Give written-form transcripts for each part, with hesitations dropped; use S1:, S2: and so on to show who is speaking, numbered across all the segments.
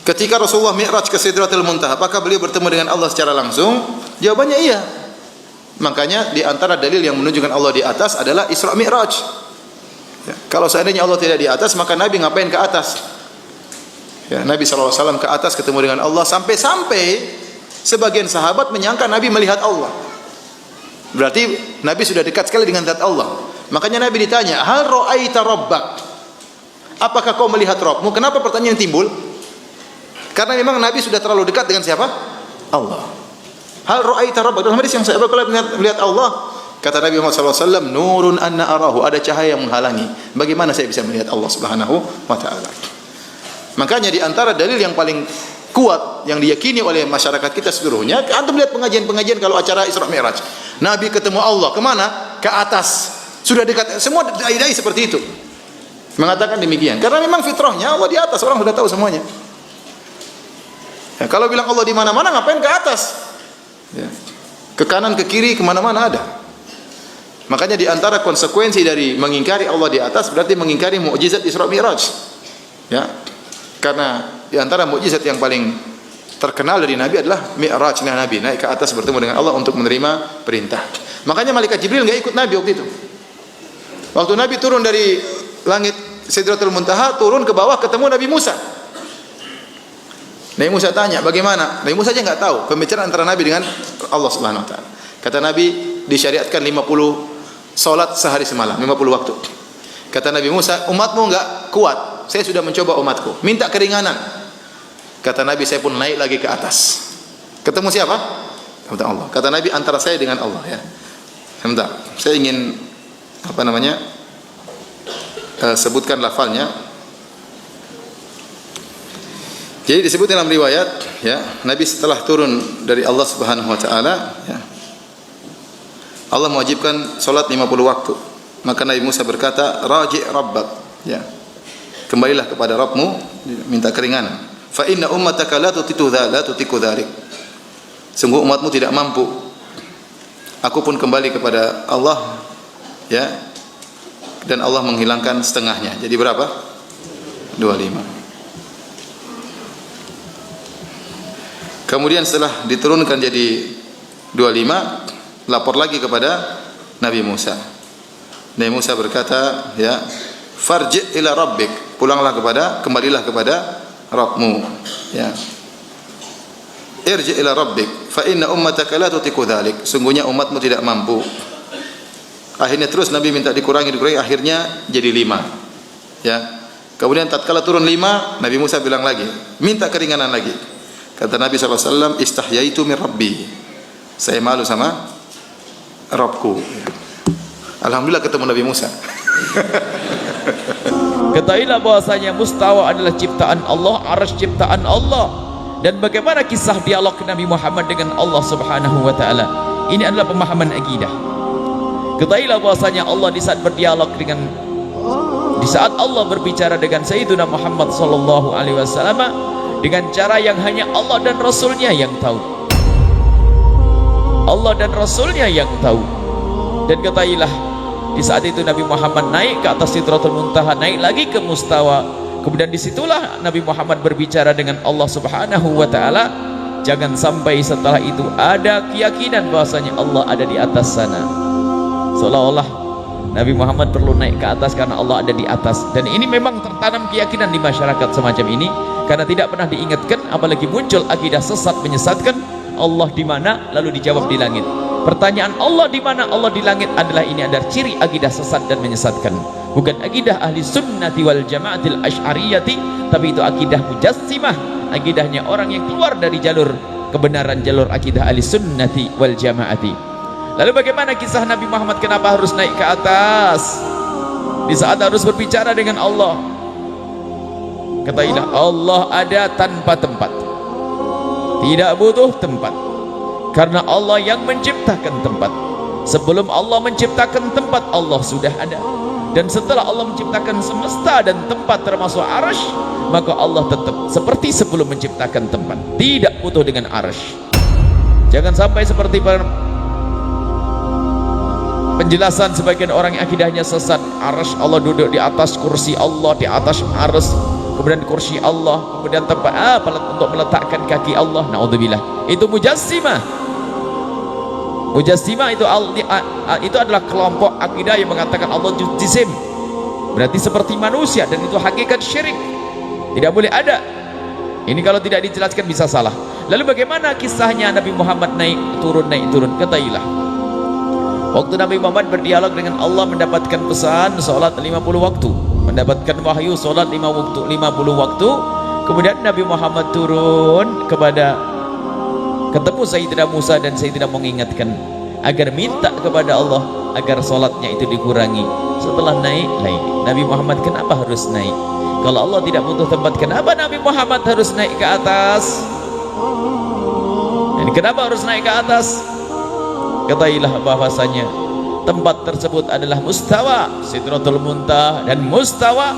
S1: Ketika Rasulullah Mi'raj ke Sidratul Muntaha, apakah beliau bertemu dengan Allah secara langsung? Jawabannya iya. Makanya di antara dalil yang menunjukkan Allah di atas adalah Isra Mi'raj. Ya, kalau seandainya Allah tidak di atas, maka Nabi ngapain ke atas? Ya, Nabi SAW ke atas ketemu dengan Allah, sampai-sampai sebagian sahabat menyangka Nabi melihat Allah. Berarti Nabi sudah dekat sekali dengan zat Allah. Makanya Nabi ditanya, hal ra'aita rabbak? Apakah kau melihat Rabbmu? Kenapa pertanyaan timbul? Karena memang Nabi sudah terlalu dekat dengan siapa? Allah. Hal ra'aita rabbak? Dalam hadis yang saya melihat Allah, kata Nabi Muhammad SAW, nurun anna arahu, ada cahaya yang menghalangi. Bagaimana saya bisa melihat Allah Subhanahu wa taala? Makanya di antara dalil yang paling kuat yang diyakini oleh masyarakat kita seluruhnya, antum lihat pengajian-pengajian kalau acara Isra Mi'raj. Nabi ketemu Allah, kemana? Ke atas. Sudah dekat. Semua dai-dai seperti itu mengatakan demikian. Karena memang fitrahnya Allah di atas, orang sudah tahu semuanya. Ya, kalau bilang Allah di mana-mana, ngapain ke atas? Ya. Ke kanan, ke kiri, kemana-mana ada. Makanya di antara konsekuensi dari mengingkari Allah di atas berarti mengingkari mukjizat Isra Mi'raj. Ya. Karena di antara mukjizat yang paling terkenal dari Nabi adalah Mi'rajnya Nabi, naik ke atas bertemu dengan Allah untuk menerima perintah. Makanya malaikat Jibril enggak ikut Nabi waktu itu. Waktu Nabi turun dari langit Sidratul Muntaha, turun ke bawah ketemu Nabi Musa. Nabi Musa tanya, bagaimana? Nabi Musa aja enggak tahu pembicaraan antara Nabi dengan Allah Subhanahu wa taala. Kata Nabi, disyariatkan 50 salat sehari semalam, 50 waktu. Kata Nabi Musa, umatmu enggak kuat. Saya sudah mencoba umatku, minta keringanan. Kata Nabi, saya pun naik lagi ke atas. Ketemu siapa? Kata Allah. Kata Nabi, antara saya dengan Allah, ya. Sebentar, saya ingin sebutkan lafalnya. Jadi disebut dalam riwayat, ya, Nabi setelah turun dari Allah Subhanahu wa taala, ya, Allah mewajibkan salat 50 waktu. Maka Nabi Musa berkata, raji' rabbak, ya. Kembalilah kepada Rabbmu, minta keringanan. Fa inna ummataka la tutiku dzalik. Sungguh umatmu tidak mampu. Aku pun kembali kepada Allah, ya. Dan Allah menghilangkan setengahnya. Jadi berapa? 25. Kemudian setelah diturunkan jadi 25, lapor lagi kepada Nabi Musa. Nabi Musa berkata, ya, farji' ila rabbik, kembalilah kepada Rabbmu, ya. Irji' ila rabbik fa inna ummataka la tutiku dzalik. Sungguhnya umatmu tidak mampu. Akhirnya terus Nabi minta dikurangi, akhirnya jadi 5. Ya. Kemudian tatkala turun 5, Nabi Musa bilang lagi, minta keringanan lagi. Kata Nabi SAW, istahyaitu min rabbi. Saya malu sama Rabbku. Alhamdulillah ketemu Nabi Musa.
S2: Ketahuilah bahwasanya mustawa adalah ciptaan Allah, arsy ciptaan Allah. Dan bagaimana kisah dialog Nabi Muhammad dengan Allah Subhanahu wa taala? Ini adalah pemahaman akidah. Ketahuilah bahwasanya Allah di saat Allah berbicara dengan Sayyidina Muhammad sallallahu alaihi wasallam dengan cara yang hanya Allah dan Rasulnya yang tahu. Allah dan Rasulnya yang tahu. Dan ketahuilah di saat itu Nabi Muhammad naik ke atas Sidratul Muntaha, naik lagi ke mustawa. Kemudian disitulah Nabi Muhammad berbicara dengan Allah Subhanahu wa ta'ala. Jangan sampai setelah itu ada keyakinan bahwasanya Allah ada di atas sana, seolah-olah Nabi Muhammad perlu naik ke atas karena Allah ada di atas. Dan ini memang tertanam keyakinan di masyarakat semacam ini, karena tidak pernah diingatkan, apalagi muncul akidah sesat menyesatkan. Allah di mana? Lalu dijawab di langit. Pertanyaan Allah di mana, Allah di langit adalah ini adalah ciri akidah sesat dan menyesatkan. Bukan akidah ahli sunnati wal jamaatil asy'ariyati, tapi itu akidah mujassimah, akidahnya orang yang keluar dari jalur kebenaran, jalur akidah ahli sunnati wal jamaati. Lalu bagaimana kisah Nabi Muhammad kenapa harus naik ke atas di saat harus berbicara dengan Allah? Ketahuilah Allah ada tanpa tempat, tidak butuh tempat. Karena Allah yang menciptakan tempat. Sebelum Allah menciptakan tempat, Allah sudah ada. Dan setelah Allah menciptakan semesta dan tempat termasuk arsy, maka Allah tetap seperti sebelum menciptakan tempat, tidak butuh dengan arsy. Jangan sampai seperti penjelasan sebagian orang yang akidahnya sesat. Arsy, Allah duduk di atas kursi Allah, di atas arsy. kemudian kursi Allah, kemudian tempat untuk meletakkan kaki Allah. Naudzubillah, itu mujassimah. Mujassimah itu adalah kelompok akidah yang mengatakan Allah jisim, berarti seperti manusia, dan itu hakikat syirik, tidak boleh ada. Ini kalau tidak dijelaskan bisa salah. Lalu bagaimana kisahnya Nabi Muhammad naik turun? Katailah, waktu Nabi Muhammad berdialog dengan Allah, mendapatkan pesan sholat 50 waktu, mendapatkan wahyu sholat 50 waktu. Kemudian Nabi Muhammad turun ketemu Sayyidina Musa, dan Sayyidina mengingatkan agar minta kepada Allah agar sholatnya itu dikurangi. Setelah naik lagi, Nabi Muhammad kenapa harus naik? Kalau Allah tidak butuh tempat, kenapa Nabi Muhammad harus naik ke atas? Dan kenapa harus naik ke atas? Katailah bahwasanya tempat tersebut adalah mustawa Sidratul Muntaha, dan mustawa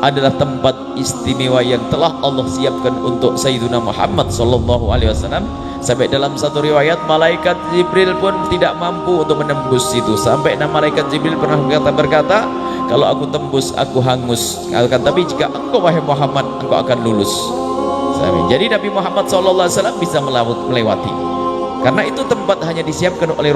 S2: adalah tempat istimewa yang telah Allah siapkan untuk Sayyidina Muhammad sallallahu alaihi wasallam. Sampai dalam satu riwayat, malaikat Jibril pun tidak mampu untuk menembus itu. Sampai malaikat Jibril pernah berkata, kalau aku tembus aku hangus, akan tapi jika engkau wahai Muhammad, engkau akan lulus. Jadi Nabi Muhammad SAW bisa melewati, karena itu tempat hanya disiapkan oleh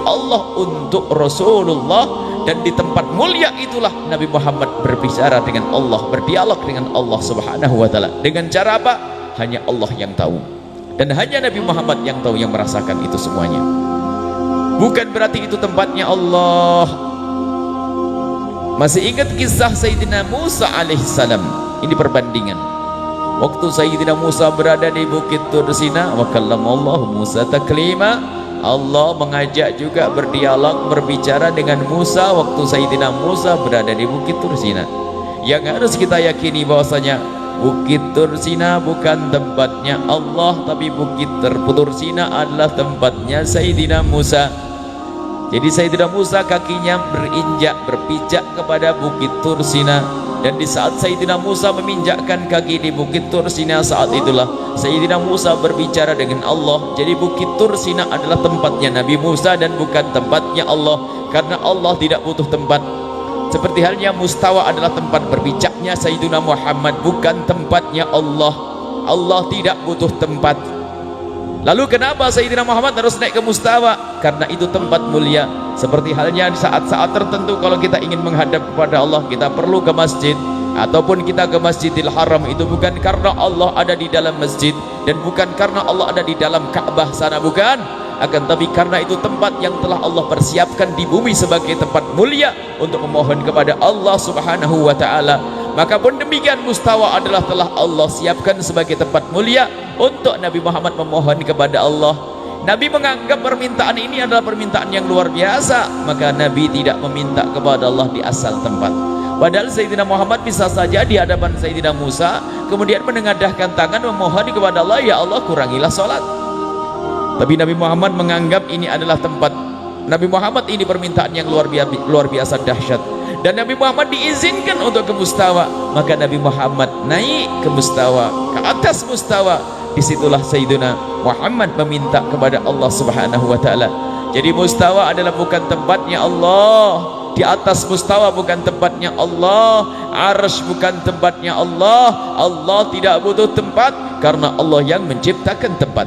S2: Allah untuk Rasulullah. Dan di tempat mulia itulah Nabi Muhammad berbicara dengan Allah, berdialog dengan Allah Subhanahu wa ta'ala. Dengan cara apa? Hanya Allah yang tahu, dan hanya Nabi Muhammad yang tahu, yang merasakan itu semuanya. Bukan berarti itu tempatnya Allah. Masih ingat kisah Sayyidina Musa alaihissalam? Ini perbandingan. Waktu Sayyidina Musa berada di Bukit Tur Sina, wa kallamallahu Musa taklima. Allah mengajak juga berdialog, berbicara dengan Musa waktu Sayyidina Musa berada di Bukit Tur Sina. Yang harus kita yakini bahwasanya Bukit Tur Sina bukan tempatnya Allah, tapi Bukit Tur Sina adalah tempatnya Sayyidina Musa. Jadi Sayyidina Musa kakinya berpijak kepada Bukit Tur Sina, dan di saat Sayyidina Musa meminjakkan kaki di Bukit Tur Sina, saat itulah Sayyidina Musa berbicara dengan Allah. Jadi Bukit Tur Sina adalah tempatnya Nabi Musa dan bukan tempatnya Allah, karena Allah tidak butuh tempat. Seperti halnya mustawa adalah tempat berbijaknya Sayyidina Muhammad, bukan tempatnya Allah. Allah tidak butuh tempat. Lalu kenapa Sayyidina Muhammad harus naik ke mustawa? Karena itu tempat mulia. Seperti halnya di saat-saat tertentu kalau kita ingin menghadap kepada Allah, kita perlu ke masjid, ataupun kita ke Masjidil Haram. Itu bukan karena Allah ada di dalam masjid, dan bukan karena Allah ada di dalam Ka'bah sana, bukan, akan tapi karena itu tempat yang telah Allah persiapkan di bumi sebagai tempat mulia untuk memohon kepada Allah Subhanahu wa ta'ala. Maka pun demikian, mustawa adalah telah Allah siapkan sebagai tempat mulia untuk Nabi Muhammad memohon kepada Allah. Nabi menganggap permintaan ini adalah permintaan yang luar biasa, maka Nabi tidak meminta kepada Allah di asal tempat. Padahal Sayyidina Muhammad bisa saja di hadapan Sayyidina Musa kemudian menengadahkan tangan memohon kepada Allah, ya Allah kurangilah sholat. Tapi Nabi Muhammad menganggap ini adalah tempat. Nabi Muhammad ini permintaan yang luar biasa dahsyat, dan Nabi Muhammad diizinkan untuk ke mustawa. Maka Nabi Muhammad naik ke mustawa, ke atas mustawa. Disitulah Sayyidina Muhammad meminta kepada Allah Subhanahu wa ta'ala. Jadi mustawa adalah bukan tempatnya Allah. Di atas mustawa bukan tempatnya Allah. Arsy bukan tempatnya Allah. Allah tidak butuh tempat, karena Allah yang menciptakan tempat.